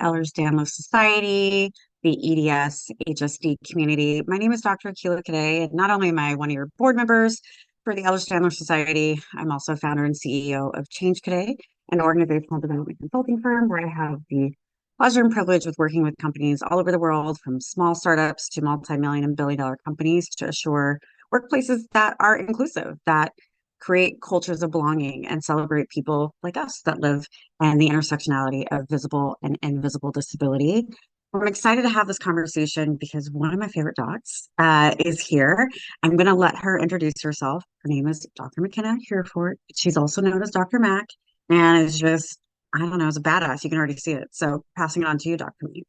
Ehlers-Danlos Society, the EDS HSD community. My name is Dr. Akilah Cadet, and not only am I one of your board members for the Ehlers-Danlos Society, I'm also founder and CEO of Change Cadet, an organizational development consulting firm where I have the pleasure and privilege with working with companies all over the world, from small startups to multi-million and billion-dollar companies, to assure workplaces that are inclusive, that create cultures of belonging and celebrate people like us that live and the intersectionality of visible and invisible disability. I'm excited to have this conversation because one of my favorite docs is here. I'm going to let her introduce herself. Her name is Dr. McKenna Hereford. She's also known as Dr. Mac, and is just, I don't know, is a badass. You can already see it. So passing it on to you, Dr. Mac.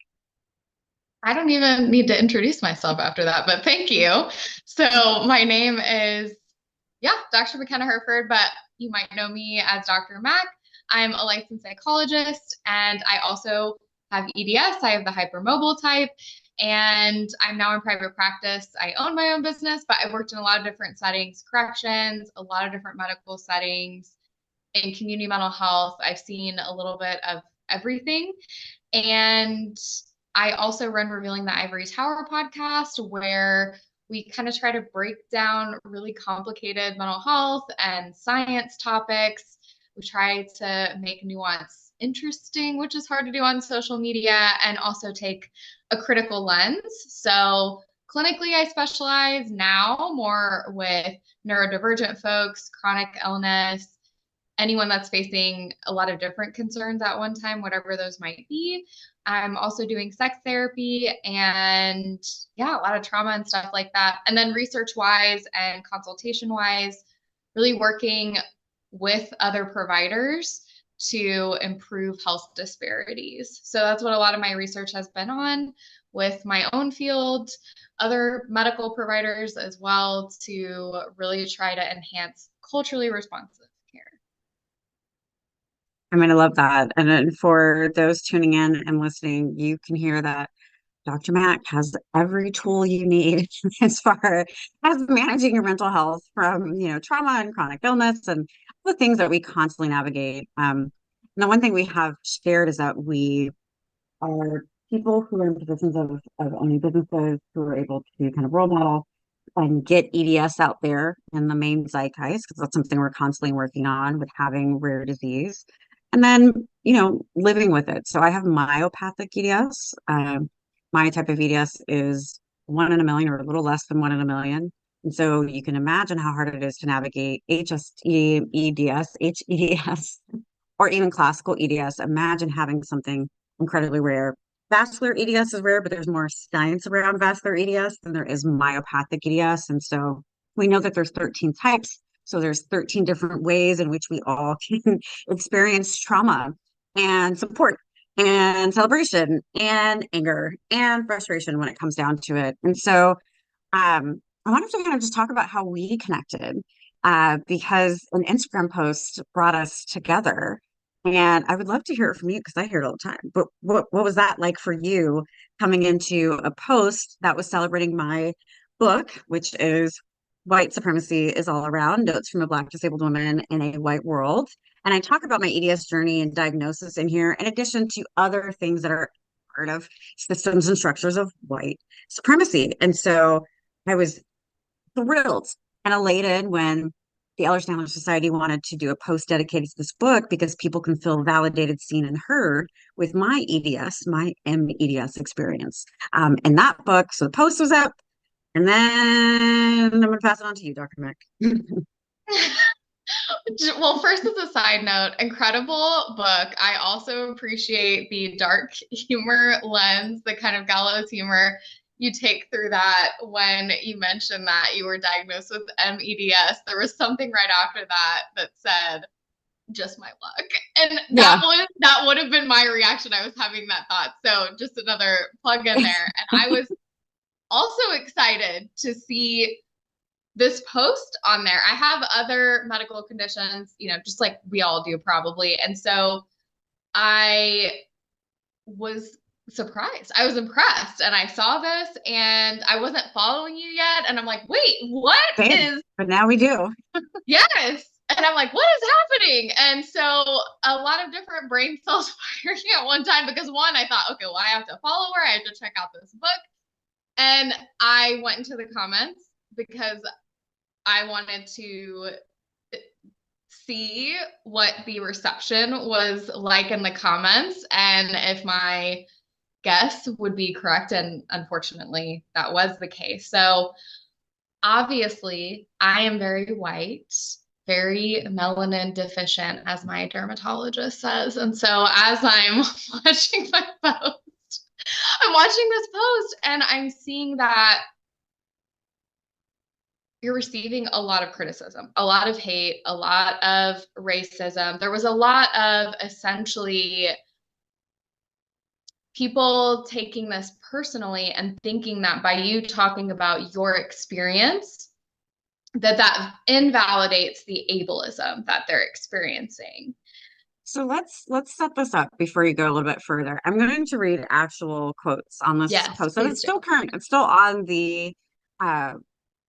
I don't even need to introduce myself after that, but thank you. So my name is, Dr. McKenna Hereford, but you might know me as Dr. Mac. I'm a licensed psychologist, and I also have EDS. I have the hypermobile type, and I'm now in private practice. I own my own business, but I've worked in a lot of different settings, corrections, a lot of different medical settings, in community mental health. I've seen a little bit of everything. And I also run Revealing the Ivory Tower podcast, where we kind of try to break down really complicated mental health and science topics. We try to make nuance interesting, which is hard to do on social media, and also take a critical lens. So clinically, I specialize now more with neurodivergent folks, chronic illness, anyone that's facing a lot of different concerns at one time, whatever those might be. I'm also doing sex therapy and a lot of trauma and stuff like that. And then research wise and consultation wise, really working with other providers to improve health disparities. So that's what a lot of my research has been on, with my own field, other medical providers as well, to really try to enhance culturally responsive care. I mean, I love that. And then for those tuning in and listening, you can hear that Dr. Mac has every tool you need as far as managing your mental health, from, trauma and chronic illness and the things that we constantly navigate. And the one thing we have shared is that we are people who are in positions of owning businesses, who are able to kind of role model and get EDS out there in the main zeitgeist, because that's something we're constantly working on with having rare disease. And then, living with it. So I have myopathic EDS. My type of EDS is 1 in a million, or a little less than 1 in a million. And so you can imagine how hard it is to navigate HSD, EDS, HEDS, or even classical EDS. Imagine having something incredibly rare. Vascular EDS is rare, but there's more science around vascular EDS than there is myopathic EDS. And so we know that there's 13 types. So there's 13 different ways in which we all can experience trauma and support and celebration and anger and frustration when it comes down to it. And so I wanted to kind of just talk about how we connected, because an Instagram post brought us together. And I would love to hear it from you, because I hear it all the time. But what was that like for you, coming into a post that was celebrating my book, which is White Supremacy is All Around: Notes from a Black Disabled Woman in a White World? And I talk about my EDS journey and diagnosis in here, in addition to other things that are part of systems and structures of white supremacy. And so I was thrilled and elated when the Ehlers-Danlos Society wanted to do a post dedicated to this book, because people can feel validated, seen, and heard with my EDS, my MEDS experience. In that book, so the post was up, and then I'm going to pass it on to you, Dr. Mac. Well, first, as a side note, incredible book. I also appreciate the dark humor lens, the kind of gallows humor you take through that when you mentioned that you were diagnosed with MEDS. There was something right after that said, just my luck. And that would have been my reaction. I was having that thought. So just another plug in there. And I was also excited to see this post on there. I have other medical conditions, just like we all do probably. And so I was surprised. I was impressed, and I saw this, and I wasn't following you yet. And I'm like, wait, what is? But now we do. Yes. And I'm like, what is happening? And so a lot of different brain cells firing at one time because one, I thought, okay, well, I have to follow her. I have to check out this book. And I went into the comments because I wanted to see what the reception was like in the comments and if my guess would be correct. And unfortunately, that was the case. So obviously, I am very white, very melanin deficient, as my dermatologist says. And so as I'm watching my post, I'm watching this post and I'm seeing that you're receiving a lot of criticism, a lot of hate, a lot of racism. There was a lot of essentially people taking this personally and thinking that by you talking about your experience, that invalidates the ableism that they're experiencing. So let's set this up before you go a little bit further. I'm going to read actual quotes on this Yes, post. So please it's do. still current. It's still on uh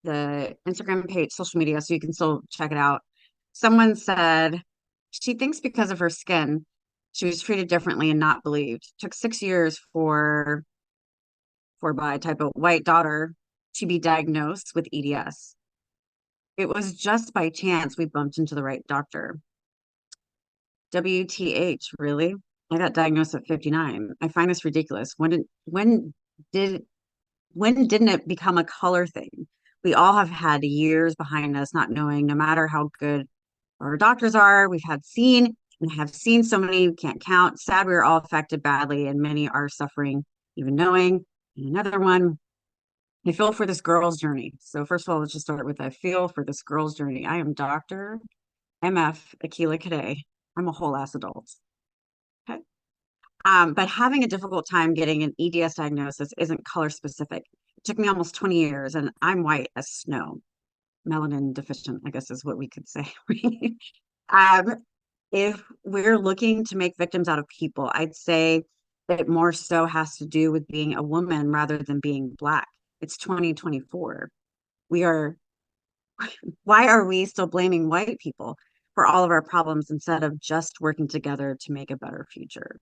the Instagram page, social media, so you can still check it out. Someone said she thinks because of her skin, she was treated differently and not believed. Took 6 years for by typo white daughter to be diagnosed with EDS. It was just by chance we bumped into the right doctor. WTH, really? I got diagnosed at 59. I find this ridiculous. Did when didn't it become a color thing? We all have had years behind us not knowing, no matter how good our doctors are, we've had seen and have seen so many we can't count. Sad we are all affected badly and many are suffering, even knowing. And another one, I feel for this girl's journey. So first of all, let's just start with I feel for this girl's journey. I am Dr. MF Akilah Cadet. I'm a whole ass adult. Okay. But having a difficult time getting an EDS diagnosis isn't color specific. It took me almost 20 years, and I'm white as snow. Melanin deficient, I guess is what we could say. um, if we're looking to make victims out of people, I'd say it more so has to do with being a woman rather than being Black. It's 2024. We are, why are we still blaming white people for all of our problems instead of just working together to make a better future?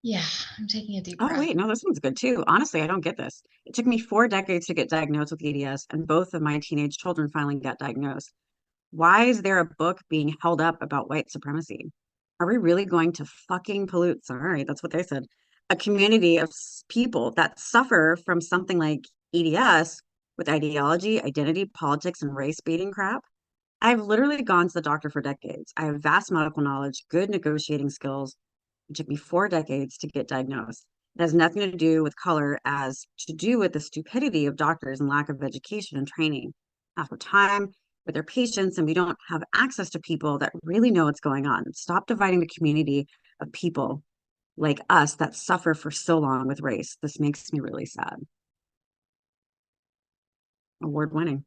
Yeah, I'm taking a deep Oh, breath. wait, no, this one's good too. Honestly, I don't get this. It took me 4 decades to get diagnosed with EDS, and both of my teenage children finally got diagnosed. Why is there a book being held up about white supremacy? Are we really going to fucking pollute? Sorry, that's what they said. A community of people that suffer from something like EDS with ideology, identity, politics, and race baiting crap? I've literally gone to the doctor for decades. I have vast medical knowledge, good negotiating skills. It took me 4 decades to get diagnosed. It has nothing to do with color as to do with the stupidity of doctors and lack of education and training. After time with their patients, and we don't have access to people that really know what's going on. Stop dividing the community of people like us that suffer for so long with race. This makes me really sad. Award winning.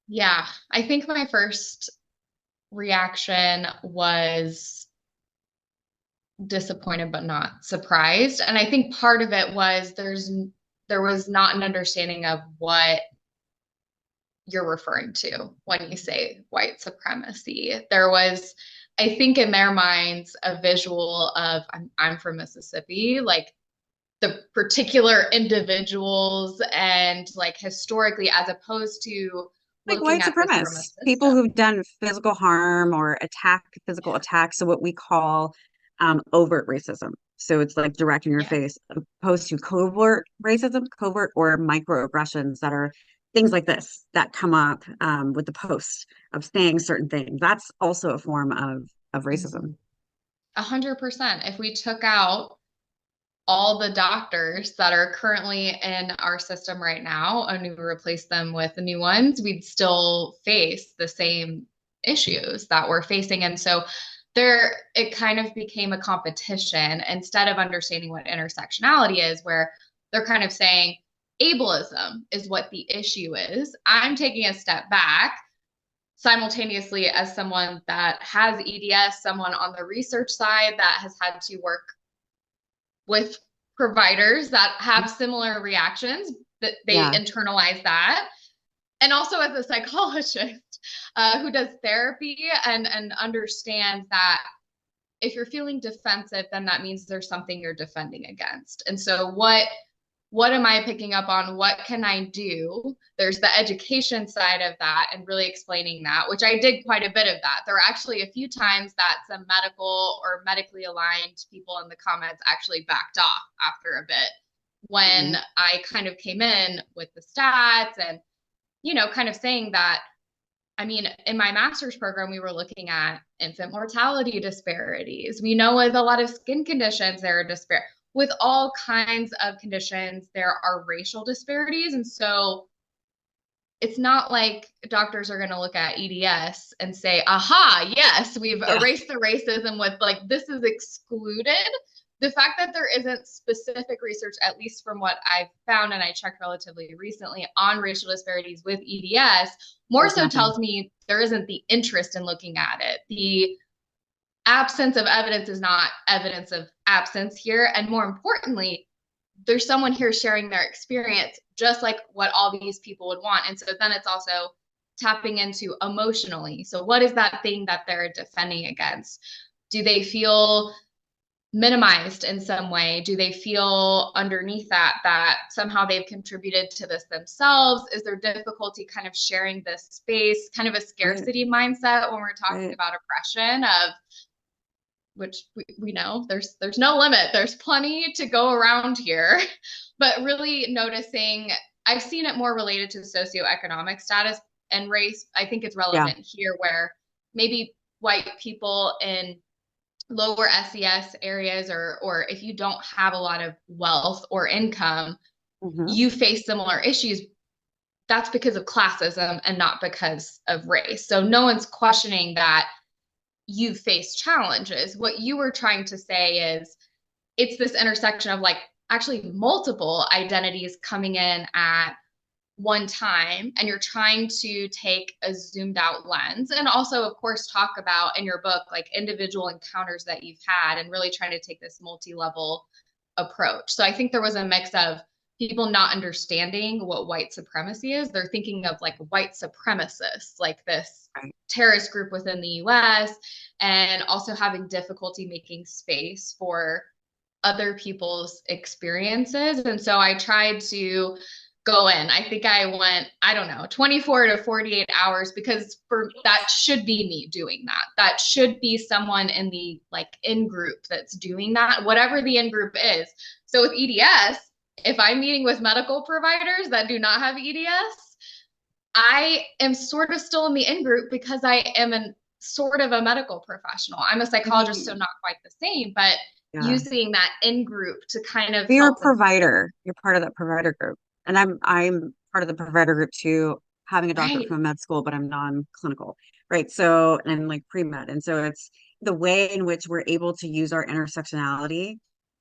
Yeah, I think my first reaction was disappointed but not surprised. And I think part of it was there was not an understanding of what you're referring to when you say white supremacy. There was, I think, in their minds, a visual of I'm from Mississippi, like the particular individuals and like historically, as opposed to Like looking white at this from a supremacists, people system. who've done physical harm or physical attacks. So what we call overt racism. So it's like direct in your Yeah. face, opposed to covert racism, covert or microaggressions that are things like this that come up with the post of saying certain things. That's also a form of racism. 100%. If we took out all the doctors that are currently in our system right now and we replace them with the new ones, we'd still face the same issues that we're facing. And so it kind of became a competition instead of understanding what intersectionality is, where they're kind of saying ableism is what the issue is. I'm taking a step back simultaneously as someone that has EDS, someone on the research side that has had to work with providers that have similar reactions, that they Yeah. internalize that. and also as a psychologist who does therapy and understands that if you're feeling defensive, then that means there's something you're defending against. And so what am I picking up on? What can I do? There's the education side of that and really explaining that, which I did quite a bit of that. There were actually a few times that some medical or medically aligned people in the comments actually backed off after a bit when I kind of came in with the stats and, kind of saying that, I mean, in my master's program, we were looking at infant mortality disparities. We know with a lot of skin conditions, there are disparities. With all kinds of conditions, there are racial disparities. And so it's not like doctors are going to look at EDS and say, aha, yes, we've erased the racism with like, this is excluded. The fact that there isn't specific research, at least from what I've found, and I checked relatively recently on racial disparities with EDS, more so tells me there isn't the interest in looking at it. The absence of evidence is not evidence of absence here. And more importantly, there's someone here sharing their experience, just like what all these people would want. And so then it's also tapping into emotionally. So what is that thing that they're defending against? Do they feel minimized in some way? Do they feel underneath that somehow they've contributed to this themselves? Is there difficulty kind of sharing this space, kind of a scarcity mindset when we're talking about oppression of which we know there's no limit. There's plenty to go around here, but really noticing, I've seen it more related to socioeconomic status and race. I think it's relevant here where maybe white people in lower SES areas or if you don't have a lot of wealth or income, you face similar issues. That's because of classism and not because of race. So no one's questioning that you face challenges. What you were trying to say is it's this intersection of like actually multiple identities coming in at one time, and you're trying to take a zoomed out lens and also of course talk about in your book like individual encounters that you've had and really trying to take this multi-level approach. So I think there was a mix of people not understanding what white supremacy is. They're thinking of like white supremacists, like this terrorist group within the US, and also having difficulty making space for other people's experiences. And so I tried to go in. I think I went, I don't know, 24 to 48 hours because for that should be me doing that. That should be someone in the like in group that's doing that, whatever the in group is. So with EDS, if I'm meeting with medical providers that do not have EDS, I am sort of still in the in group because I am a sort of a medical profesmal. I'm a psychologist, so not quite the same, but using that in group to kind of you're a provider. You're part of that provider group. And I'm part of the provider group too, having a doctorate from med school, but I'm non-clinical, right? So, and like pre-med. And so it's the way in which we're able to use our intersectionality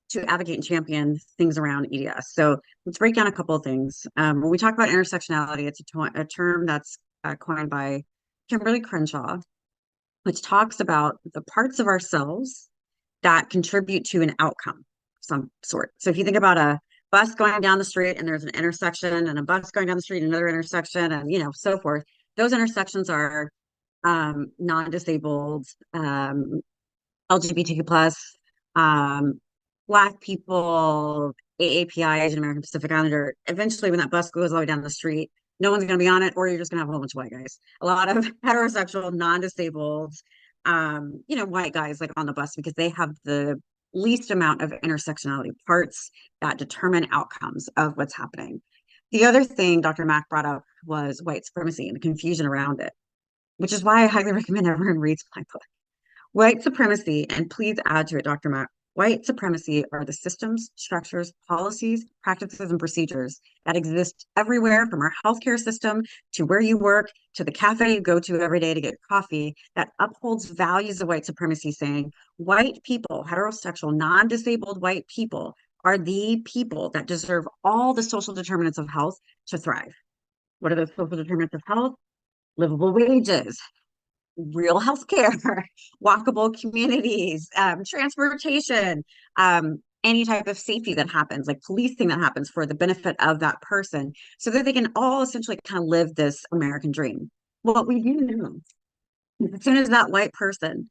to advocate and champion things around EDS. So let's break down a couple of things. When we talk about intersectionality, it's a term that's coined by Kimberly Crenshaw, which talks about the parts of ourselves that contribute to an outcome of some sort. So if you think about a bus going down the street and there's an intersection and a bus going down the street, another intersection, and so forth, those intersections are non-disabled, LGBTQ plus, Black people, AAPI, Asian American Pacific Islander. Eventually, when that bus goes all the way down the street, no one's going to be on it, or you're just going to have a whole bunch of white guys. A lot of heterosexual, non-disabled, white guys like on the bus because they have the least amount of intersectionality parts that determine outcomes of what's happening. The other thing Dr. Mack brought up was white supremacy and the confusion around it, which is why I highly recommend everyone reads my book. White supremacy, and please add to it, Dr. Mack, white supremacy are the systems, structures, policies, practices, and procedures that exist everywhere from our healthcare system to where you work to the cafe you go to every day to get coffee that upholds values of white supremacy, saying white people, heterosexual, non-disabled white people are the people that deserve all the social determinants of health to thrive. What are those social determinants of health? Livable wages, real healthcare, walkable communities, transportation, any type of safety that happens, like policing that happens for the benefit of that person, so that they can all essentially kind of live this American dream. What we do know, as soon as that white person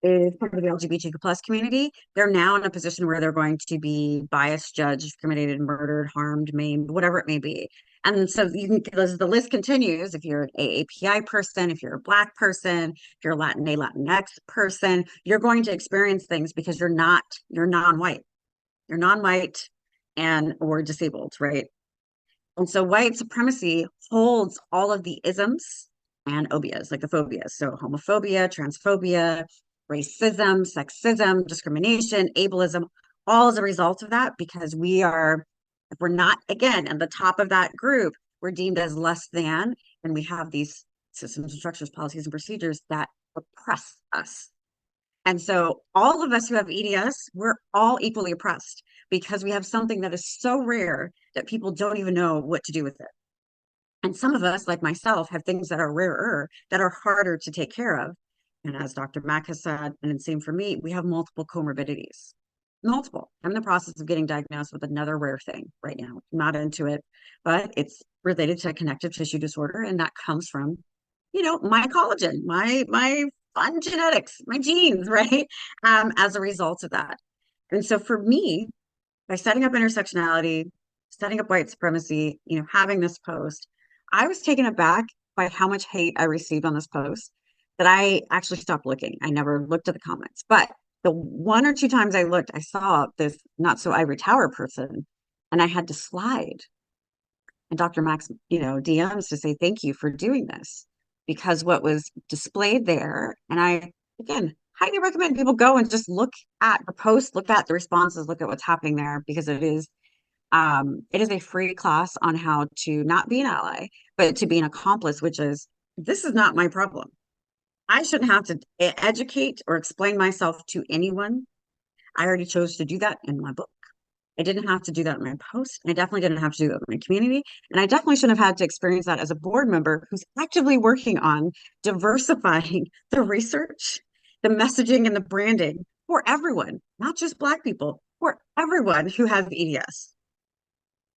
is part of the LGBTQ plus community, they're now in a position where they're going to be biased, judged, discriminated, murdered, harmed, maimed, whatever it may be. And so you can, as the list continues, if you're an AAPI person, if you're a Black person, if you're a Latinx person, you're going to experience things because you're non-white. You're non-white and or disabled, right? And so white supremacy holds all of the isms and obias, like the phobias. So homophobia, transphobia, racism, sexism, discrimination, ableism, all as a result of that, because if we're not, again, at the top of that group, we're deemed as less than, and we have these systems and structures, policies and procedures that oppress us. And so all of us who have EDS, we're all equally oppressed because we have something that is so rare that people don't even know what to do with it. And some of us, like myself, have things that are rarer, that are harder to take care of. And as Dr. Mack has said, and it's same for me, we have multiple comorbidities. Multiple. I'm in the process of getting diagnosed with another rare thing right now. I'm not into it, but it's related to connective tissue disorder, and that comes from, my collagen, my fun genetics, my genes, right? As a result of that. And so for me, by setting up intersectionality, setting up white supremacy, having this post, I was taken aback by how much hate I received on this post that I actually stopped looking. I never looked at the comments, but the one or two times I looked, I saw this not so ivory tower person, and I had to slide. And Dr. Max, DMs to say thank you for doing this, because what was displayed there, and I again highly recommend people go and just look at the post, look at the responses, look at what's happening there, because it is a free class on how to not be an ally, but to be an accomplice, which is, this is not my problem. I shouldn't have to educate or explain myself to anyone. I already chose to do that in my book. I didn't have to do that in my post. I definitely didn't have to do that in my community. And I definitely shouldn't have had to experience that as a board member who's actively working on diversifying the research, the messaging, and the branding for everyone, not just Black people, for everyone who has EDS.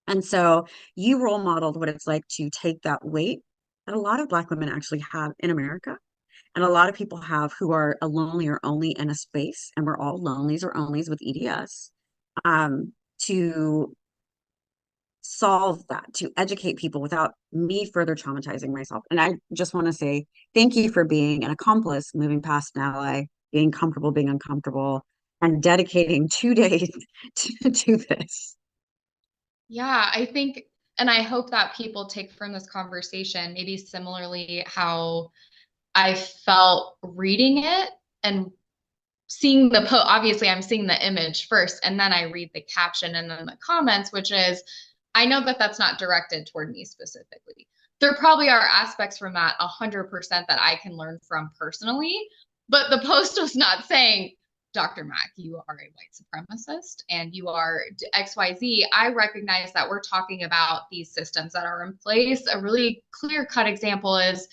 And so you role modeled what it's like to take that weight that a lot of Black women actually have in America. And a lot of people have who are a lonely or only in a space, and we're all lonelies or onlys with EDS, to solve that, to educate people without me further traumatizing myself. And I just want to say thank you for being an accomplice, moving past an ally, being comfortable, being uncomfortable, and dedicating 2 days to this. Yeah, I think, and I hope that people take from this conversation, maybe similarly how I felt reading it and seeing the post. Obviously, I'm seeing the image first, and then I read the caption and then the comments, which is, I know that that's not directed toward me specifically. There probably are aspects from that 100% that I can learn from personally, but the post was not saying, Dr. Mack, you are a white supremacist and you are XYZ. I recognize that we're talking about these systems that are in place. A really clear-cut example is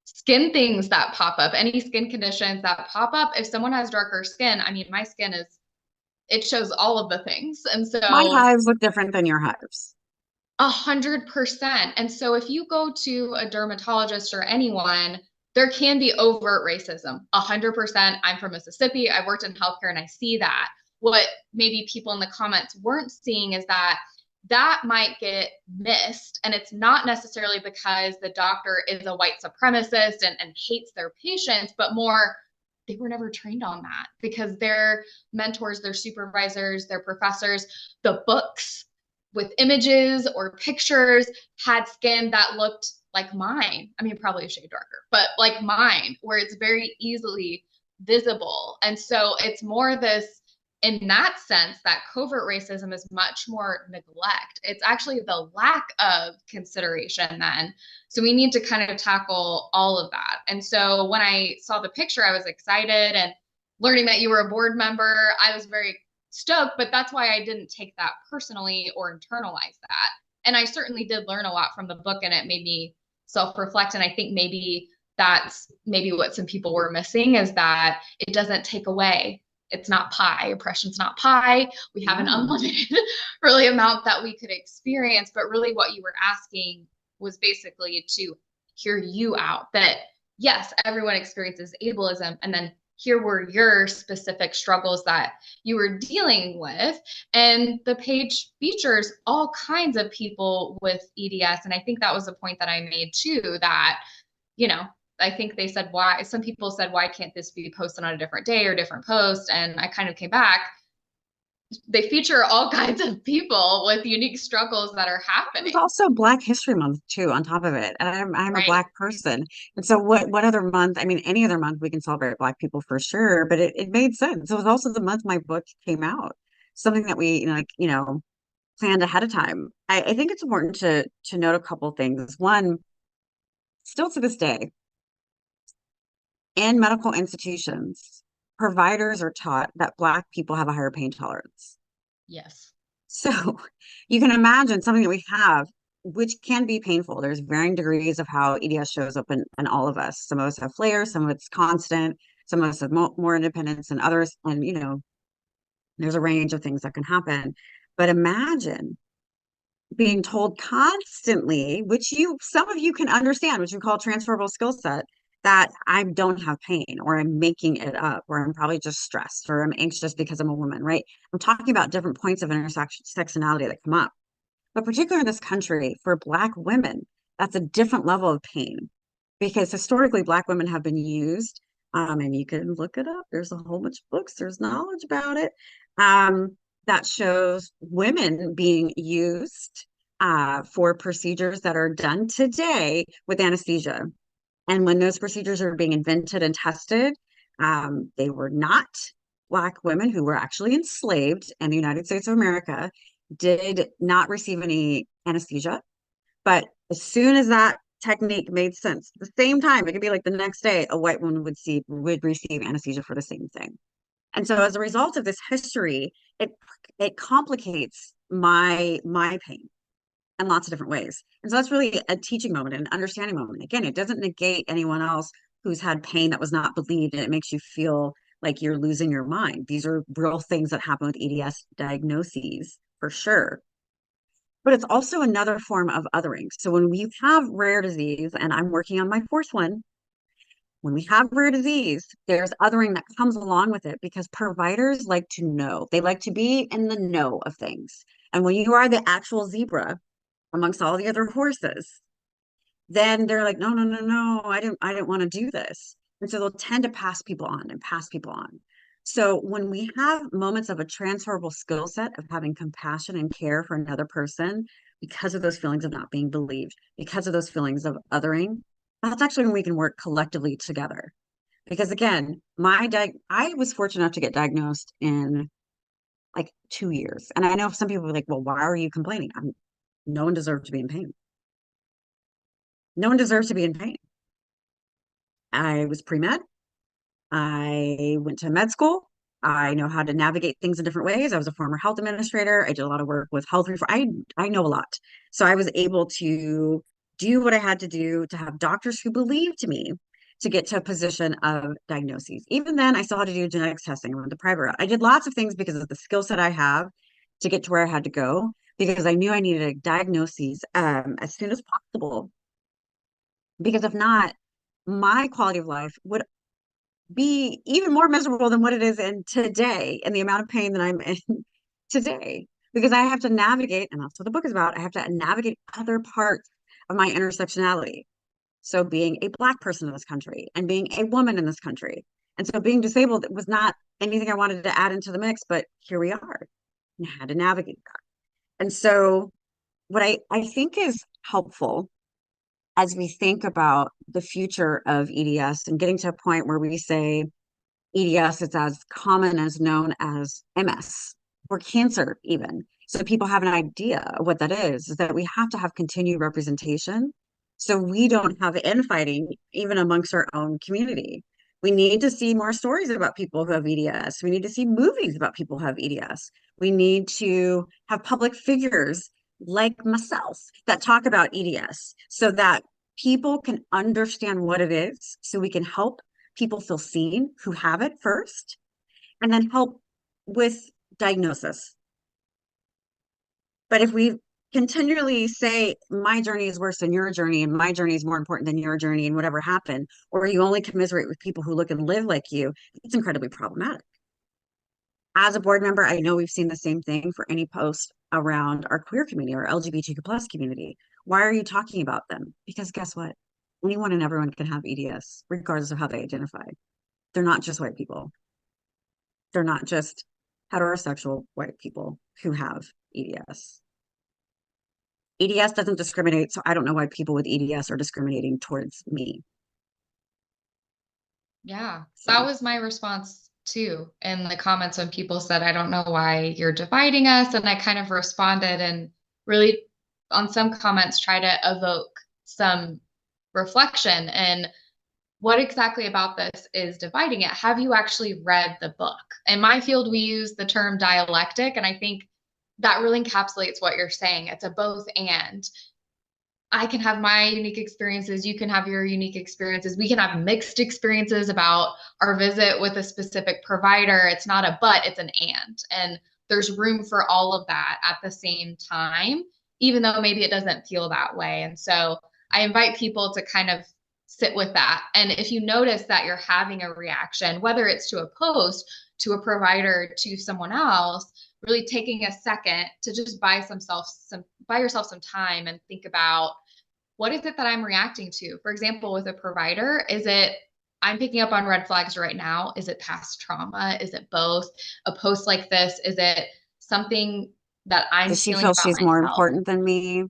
skin things that pop up, any skin conditions that pop up. If someone has darker skin, I mean, my skin it shows all of the things. And so My hives look different than your hives. 100%. And so if you go to a dermatologist or anyone, there can be overt racism. 100%. I'm from Mississippi. I worked in healthcare and I see that. What maybe people in the comments weren't seeing is that might get missed. And it's not necessarily because the doctor is a white supremacist and hates their patients, but more they were never trained on that because their mentors, their supervisors, their professors, the books with images or pictures had skin that looked like mine. I mean, probably a shade darker, but like mine, where it's very easily visible. And so it's more this, in that sense, that covert racism is much more neglect. It's actually the lack of consideration then. So we need to kind of tackle all of that. And so when I saw the picture, I was excited, and learning that you were a board member, I was very stoked, but that's why I didn't take that personally or internalize that. And I certainly did learn a lot from the book, and it made me self-reflect. And I think maybe that's maybe what some people were missing, is that it doesn't take away. it's not pie. Oppression's not pie. We have an unlimited really amount that we could experience. But really what you were asking was basically to hear you out, that yes, everyone experiences ableism, and then here were your specific struggles that you were dealing with. And the page features all kinds of people with EDS. And I think that was a point that I made too, that, you know, I think they said, why, some people said, why can't this be posted on a different day or different post? And I kind of came back. They feature all kinds of people with unique struggles that are happening. It's also Black History Month too, on top of it. And I'm Right. a Black person. And so what other month? I mean, any other month we can celebrate Black people for sure, but it made sense. It was also the month my book came out. Something that we, planned ahead of time. I think it's important to note a couple things. One, still to this day, in medical institutions, providers are taught that Black people have a higher pain tolerance. Yes. So you can imagine something that we have, which can be painful. There's varying degrees of how EDS shows up in all of us. Some of us have flares, some of it's constant, some of us have more independence than others. And, there's a range of things that can happen. But imagine being told constantly, which some of you can understand, which we call transferable skill set, that I don't have pain, or I'm making it up, or I'm probably just stressed, or I'm anxious because I'm a woman, right? I'm talking about different points of intersectionality that come up. But particularly in this country, for Black women, that's a different level of pain, because historically Black women have been used, and you can look it up. There's a whole bunch of books, there's knowledge about it, that shows women being used for procedures that are done today with anesthesia. And when those procedures are being invented and tested, they were not Black women who were actually enslaved in the United States of America, did not receive any anesthesia. But as soon as that technique made sense, at the same time, it could be like the next day, a white woman would receive anesthesia for the same thing. And so as a result of this history, it complicates my pain in lots of different ways. And so that's really a teaching moment, an understanding moment. Again, it doesn't negate anyone else who's had pain that was not believed, and it makes you feel like you're losing your mind. These are real things that happen with EDS diagnoses, for sure. But it's also another form of othering. So when we have rare disease, and I'm working on my fourth one, when we have rare disease, there's othering that comes along with it, because providers like to know. They like to be in the know of things. And when you are the actual zebra amongst all the other horses, then they're like, no, no, no, no, I didn't want to do this. And so they'll tend to pass people on and pass people on. So when we have moments of a transferable skill set of having compassion and care for another person, because of those feelings of not being believed, because of those feelings of othering, that's actually when we can work collectively together. Because again, I was fortunate enough to get diagnosed in like 2 years. And I know some people are like, well, why are you complaining? No one deserves to be in pain. No one deserves to be in pain. I was pre-med. I went to med school. I know how to navigate things in different ways. I was a former health administrator. I did a lot of work with health reform. I know a lot. So I was able to do what I had to do to have doctors who believed me to get to a position of diagnoses. Even then, I still had to do genetics testing. I went the private route. I did lots of things because of the skill set I have to get to where I had to go, because I knew I needed a diagnosis as soon as possible. Because if not, my quality of life would be even more miserable than what it is in today, and the amount of pain that I'm in today, because I have to navigate, and that's what the book is about. I have to navigate other parts of my intersectionality. So being a Black person in this country and being a woman in this country. And so being disabled was not anything I wanted to add into the mix, but here we are, and I had to navigate that. And so what I think is helpful as we think about the future of EDS and getting to a point where we say EDS is as common as known as MS or cancer, even. So people have an idea of what that is that we have to have continued representation. So we don't have infighting even amongst our own community. We need to see more stories about people who have EDS. We need to see movies about people who have EDS. We need to have public figures like myself that talk about EDS so that people can understand what it is, so we can help people feel seen who have it first. and then help with diagnosis. But if we continually say my journey is worse than your journey and my journey is more important than your journey and whatever happened, or you only commiserate with people who look and live like you, it's incredibly problematic. As a board member, I know we've seen the same thing for any post around our queer community or LGBTQ plus community. Why are you talking about them? Because guess what? Anyone and everyone can have EDS, regardless of how they identify. They're not just white people. They're not just heterosexual white people who have EDS. EDS doesn't discriminate, so I don't know why people with EDS are discriminating towards me. Yeah, So, that was my response too in the comments when people said, I don't know why you're dividing us. And I kind of responded and really, on some comments, try to evoke some reflection and what exactly about this is dividing it? Have you actually read the book? In my field, we use the term dialectic, and I think that really encapsulates what you're saying. It's a both and. I can have my unique experiences. You can have your unique experiences. We can have mixed experiences about our visit with a specific provider. It's not a but, it's an and. And there's room for all of that at the same time, even though maybe it doesn't feel that way. And so I invite people to kind of sit with that. And if you notice that you're having a reaction, whether it's to a post, to a provider, to someone else, really taking a second to just buy yourself some time and think about what is it that I'm reacting to? For example, with a provider, is it I'm picking up on red flags right now? Is it past trauma? Is it both? A post like this, is it something that I'm does she feeling feel about she's more myself? important than me?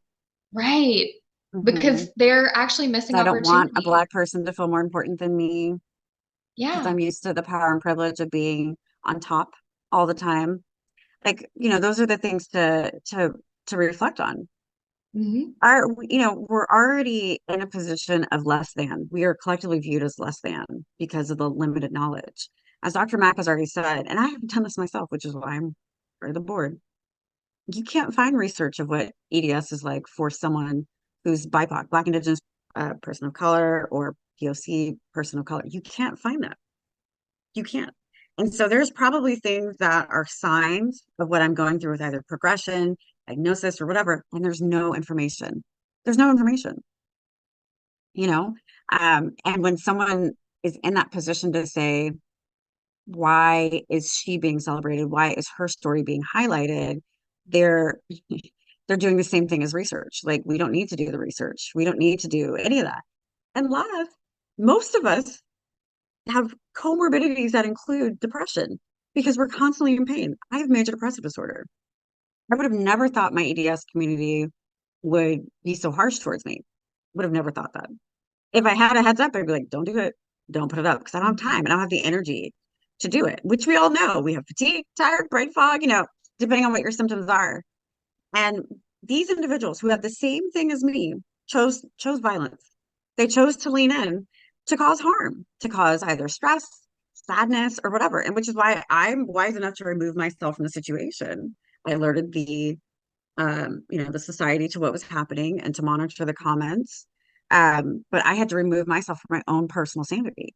Right. Mm-hmm. Because they're actually missing I don't want a opportunity. Black person to feel more important than me because Yeah. I'm used to the power and privilege of being on top all the time. Like, those are the things to reflect on. Hmm. We're already in a position of less than. We are collectively viewed as less than because of the limited knowledge. As Dr. Mack has already said, and I haven't done this myself, which is why I'm part of the board. You can't find research of what EDS is like for someone who's BIPOC, Black, Indigenous, person of color, or POC person of color. You can't find that. You can't. And so there's probably things that are signs of what I'm going through with either progression, diagnosis, or whatever, and there's no information. There's no information, you know? And when someone is in that position to say, why is she being celebrated? Why is her story being highlighted? They're they're doing the same thing as research. Like, we don't need to do the research. We don't need to do any of that. And love, most of us have comorbidities that include depression because we're constantly in pain. I have major depressive disorder. I would have never thought my EDS community would be so harsh towards me. Would have never thought that. If I had a heads up, I'd be like, don't do it. Don't put it up because I don't have time and I don't have the energy to do it, which we all know. We have fatigue, tired, brain fog, depending on what your symptoms are. And these individuals who have the same thing as me chose violence. They chose to lean in to cause harm, to cause either stress, sadness, or whatever. And which is why I'm wise enough to remove myself from the situation. I alerted the society to what was happening and to monitor the comments. But I had to remove myself from my own personal sanity.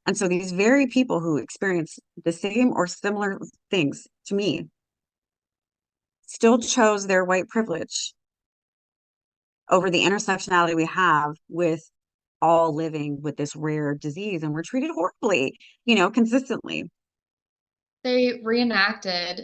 And so these very people who experience the same or similar things to me still chose their white privilege over the intersectionality we have with all living with this rare disease, and we're treated horribly, consistently. They reenacted,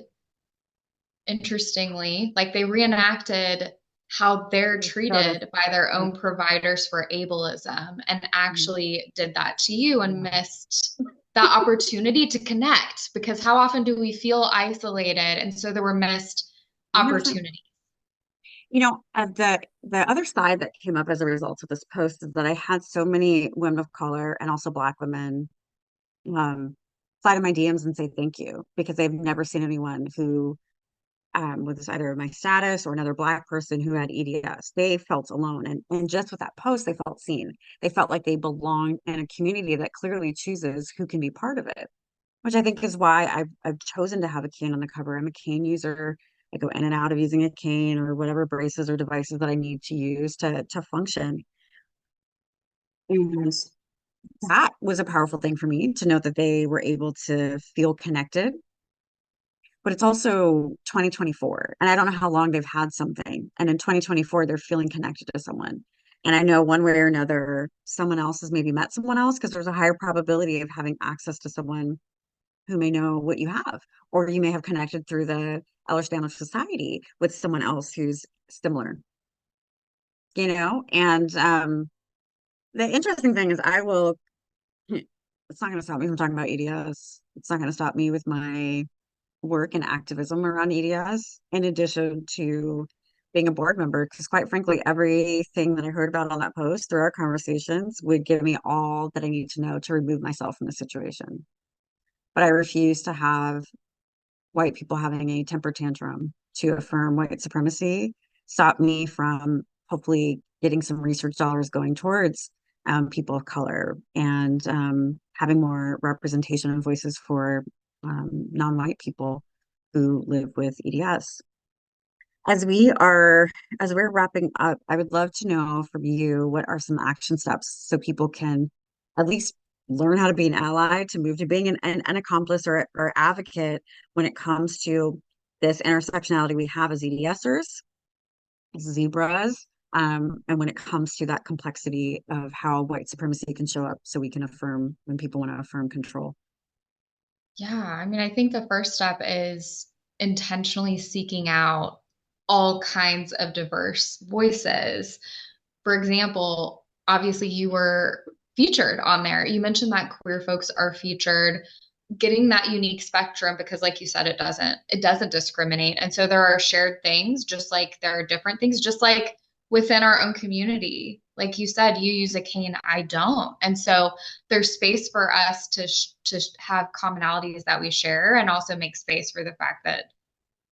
interestingly, like they reenacted how they're So treated by their own providers for ableism and actually did that to you and yeah. missed that opportunity to connect, because how often do we feel isolated? And so there were missed 100%. opportunities. The other side that came up as a result of this post is that I had so many women of color and also Black women slide in my DMs and say thank you because they've never seen anyone who was either my status or another Black person who had EDS. They felt alone. And just with that post, they felt seen. They felt like they belonged in a community that clearly chooses who can be part of it, which I think is why I've chosen to have a cane on the cover. I'm a cane user. I go in and out of using a cane or whatever braces or devices that I need to use to function. And that was a powerful thing for me to know that they were able to feel connected. But it's also 2024, and I don't know how long they've had something. And in 2024, they're feeling connected to someone. And I know one way or another, someone else has maybe met someone else because there's a higher probability of having access to someone who may know what you have, or you may have connected through the Ehlers-Danlos Society with someone else who's similar, And the interesting thing is, it's not going to stop me from talking about EDS. It's not going to stop me with my work and activism around EDS, in addition to being a board member, because quite frankly, everything that I heard about on that post through our conversations would give me all that I need to know to remove myself from the situation. But I refuse to have white people having a temper tantrum to affirm white supremacy stop me from hopefully getting some research dollars going towards people of color and having more representation and voices for non-white people who live with EDS. As we are, as we're wrapping up, I would love to know from you what are some action steps so people can at least learn how to be an ally to move to being an accomplice or advocate when it comes to this intersectionality we have as EDSers, zebras, and when it comes to that complexity of how white supremacy can show up so we can affirm when people want to affirm control. Yeah, I mean, I think the first step is intentionally seeking out all kinds of diverse voices. For example, obviously you were featured on there. You mentioned that queer folks are featured, getting that unique spectrum, because like you said, it doesn't discriminate. And so there are shared things, just like there are different things, just like within our own community. Like you said, you use a cane, I don't. And so there's space for us to have commonalities that we share, and also make space for the fact that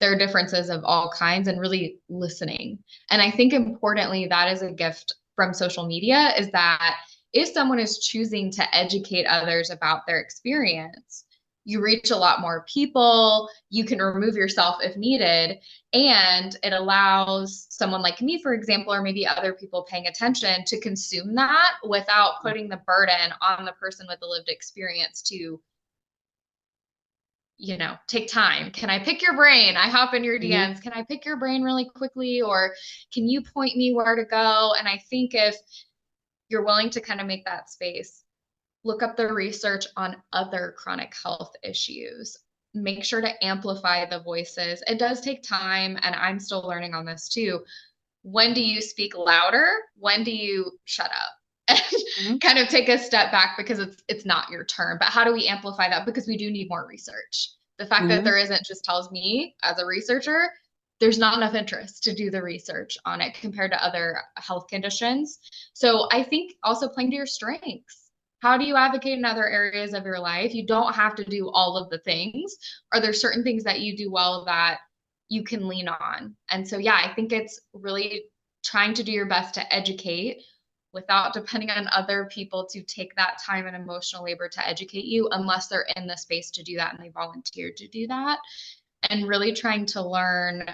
there are differences of all kinds, and really listening. And I think importantly, that is a gift from social media, is that if someone is choosing to educate others about their experience, you reach a lot more people, you can remove yourself if needed, and it allows someone like me, for example, or maybe other people paying attention, to consume that without putting the burden on the person with the lived experience to take time. Can I pick your brain? I hop in your Mhm. DMs. Can I pick your brain really quickly? Or can you point me where to go? And I think if you're willing to kind of make that space, look up the research on other chronic health issues. Make sure to amplify the voices. It does take time, and I'm still learning on this too. When do you speak louder? When do you shut up? Mhm. And kind of take a step back because it's not your turn. But how do we amplify that? Because we do need more research. The fact that Mhm. there isn't just tells me as a researcher there's not enough interest to do the research on it compared to other health conditions. So I think also playing to your strengths. How do you advocate in other areas of your life? You don't have to do all of the things. Are there certain things that you do well that you can lean on? And so, yeah, I think it's really trying to do your best to educate without depending on other people to take that time and emotional labor to educate you, unless they're in the space to do that and they volunteer to do that. And really trying to learn,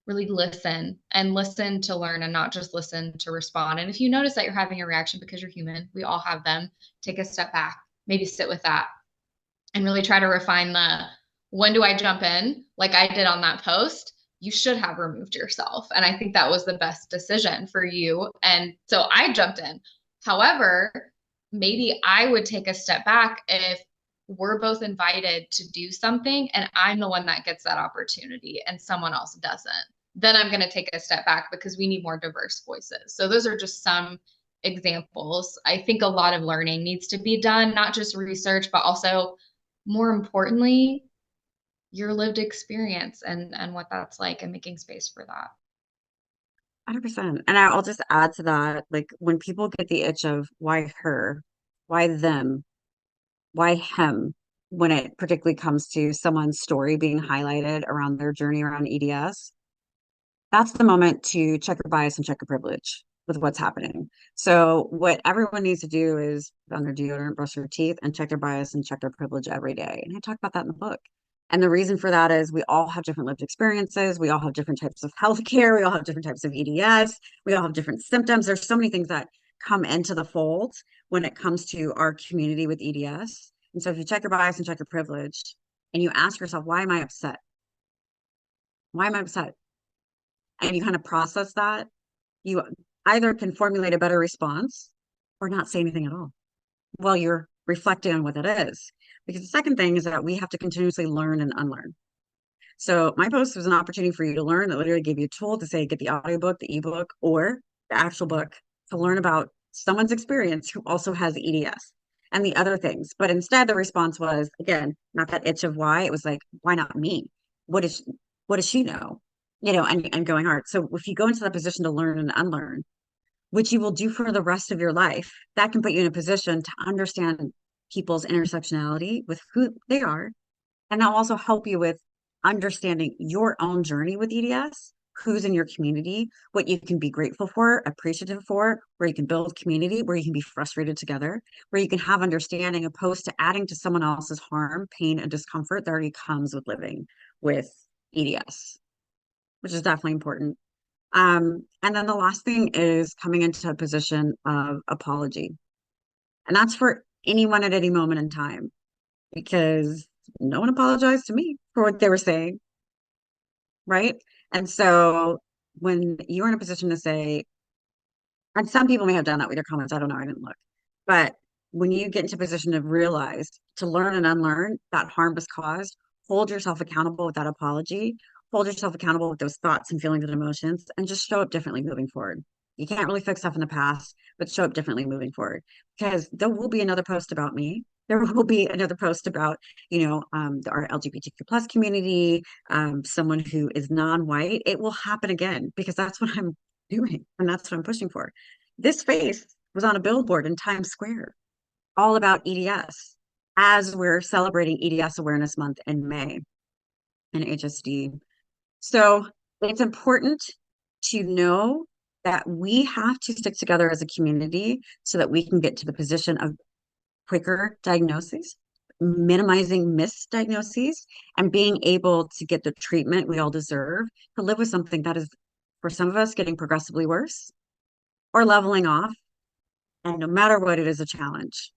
really listen, and listen to learn, and not just listen to respond. And if you notice that you're having a reaction, because you're human, we all have them, take a step back, maybe sit with that, and really try to refine the when do I jump in, like I did on that post. You should have removed yourself. And I think that was the best decision for you. And so I jumped in. However, maybe I would take a step back if we're both invited to do something and I'm the one that gets that opportunity and someone else doesn't. Then I'm going to take a step back because we need more diverse voices. So those are just some examples. I think a lot of learning needs to be done, not just research, but also, more importantly, your lived experience and what that's like, and making space for that. 100%. And I'll just add to that, like when people get the itch of why her, why them, why him, when it particularly comes to someone's story being highlighted around their journey around EDS, that's the moment to check your bias and check your privilege with what's happening. So what everyone needs to do is put on their deodorant, brush their teeth, and check their bias and check their privilege every day. And I talk about that in the book. And the reason for that is we all have different lived experiences. We all have different types of healthcare. We all have different types of EDS. We all have different symptoms. There's so many things that come into the fold when it comes to our community with EDS. And so if you check your bias and check your privilege and you ask yourself, why am I upset? Why am I upset? And you kind of process that, you either can formulate a better response or not say anything at all while you're reflecting on what it is. Because the second thing is that we have to continuously learn and unlearn. So my post was an opportunity for you to learn that literally gave you a tool to say, get the audiobook, the ebook, or the actual book to learn about someone's experience who also has EDS and the other things. But instead, the response was, again, not that itch of why. It was like, why not me? What does she know? And going hard. So if you go into that position to learn and unlearn, which you will do for the rest of your life, that can put you in a position to understand people's intersectionality with who they are. And that'll also help you with understanding your own journey with EDS, who's in your community, what you can be grateful for, appreciative for, where you can build community, where you can be frustrated together, where you can have understanding opposed to adding to someone else's harm, pain, and discomfort that already comes with living with EDS, which is definitely important. And then the last thing is coming into a position of apology. And that's for anyone at any moment in time, because no one apologized to me for what they were saying. Right. And so when you're in a position to say, and some people may have done that with their comments, I don't know, I didn't look. But when you get into a position to realize, to learn and unlearn that harm was caused, hold yourself accountable with that apology, hold yourself accountable with those thoughts and feelings and emotions, and just show up differently moving forward. You can't really fix stuff in the past, but show up differently moving forward. Because there will be another post about me. There will be another post about, our LGBTQ plus community, someone who is non-white. It will happen again because that's what I'm doing. And that's what I'm pushing for. This face was on a billboard in Times Square, all about EDS as we're celebrating EDS Awareness Month in May and HSD. So it's important to know that we have to stick together as a community so that we can get to the position of quicker diagnoses, minimizing misdiagnoses, and being able to get the treatment we all deserve to live with something that is, for some of us, getting progressively worse or leveling off. And no matter what, it is a challenge.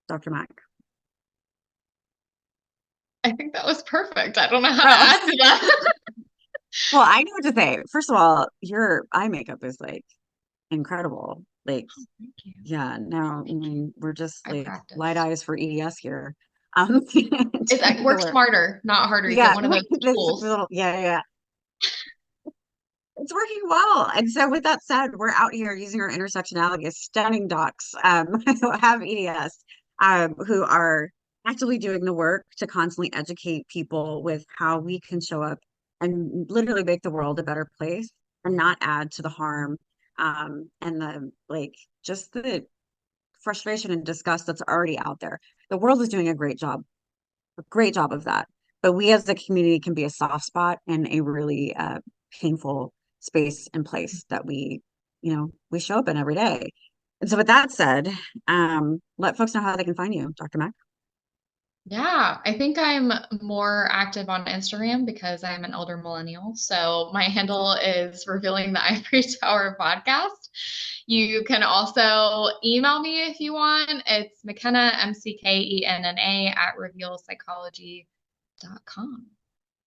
Dr. Mack. I think that was perfect. I don't know how to Oh, add to that. well, I know what to say. First of all, your eye makeup is like incredible. Like, Oh, thank you. yeah, no, I mean, we're just I like light practiced. eyes for EDS here. It's like work smarter, not harder. You get Yeah, one of those this tools. little, yeah. It's working well. And so with that said, we're out here using our intersectionality as stunning docs who have EDS, who are actively doing the work to constantly educate people with how we can show up and literally make the world a better place and not add to the harm and the just the frustration and disgust that's already out there. The world is doing a great job of that. But we as a community can be a soft spot in a really painful space and place that we show up in every day. And so with that said, let folks know how they can find you, Dr. Mack. Yeah, I think I'm more active on Instagram because I'm an elder millennial. So my handle is Revealing the Ivory Tower podcast. You can also email me if you want. It's McKenna, McKenna at revealpsychology.com.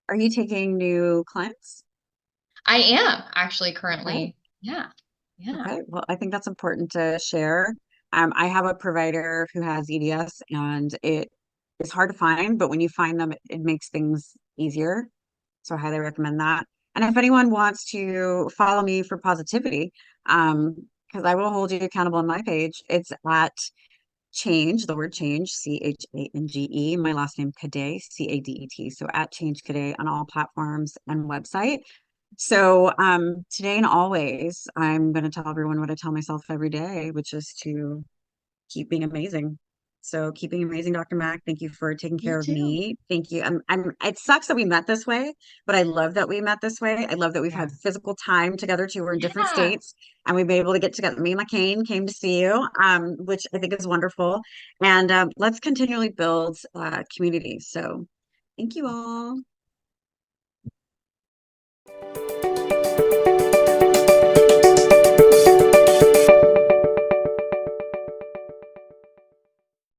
Are you taking new clients? I am actually Okay. currently. Yeah. Yeah. Okay. Well, I think that's important to share. I have a provider who has EDS and it is hard to find, but when you find them, it makes things easier. So I highly recommend that. And if anyone wants to follow me for positivity, because I will hold you accountable on my page, it's at change, the word change, CHANGE, my last name Cadet, CADET. So at change Cadet on all platforms and website. So today and always, I'm going to tell everyone what I tell myself every day, which is to keep being amazing. So keep being amazing, Dr. Mack. Thank you for taking You care of too. me. Thank you. It sucks that we met this way, but I love that we met this way. I love that we've Yeah. had physical time together too. We're in different Yeah. states and we've been able to get together. Me and McCain came to see you, which I think is wonderful. And let's continually build community. So thank you all.